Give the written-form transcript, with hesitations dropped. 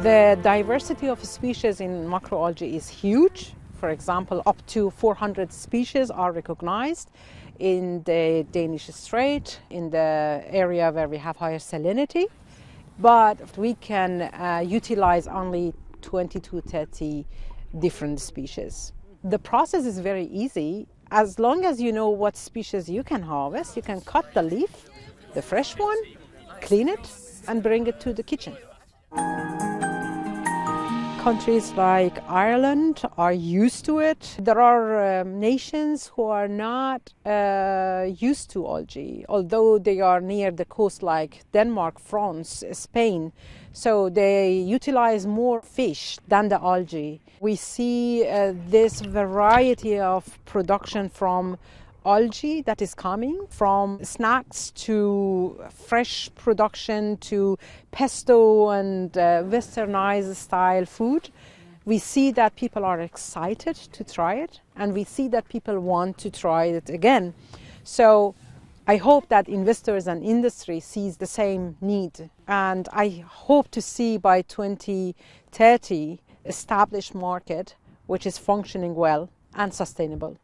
The diversity of species in macroalgae is huge. For example, up to 400 species are recognized in the Danish Strait, in the area where we have higher salinity. But we can utilize only 20 to 30 different species. The process is very easy. As long as you know what species you can harvest, you can cut the leaf, the fresh one, clean it, and bring it to the kitchen. Countries like Ireland are used to it. There are nations who are not used to algae, although they are near the coast, like Denmark, France, Spain. So they utilize more fish than the algae. We see this variety of production from algae that is coming, from snacks to fresh production to pesto and westernized style food. We see that people are excited to try it, and we see that people want to try it again. So I hope that investors and industry sees the same need, and I hope to see by 2030 established market which is functioning well and sustainable.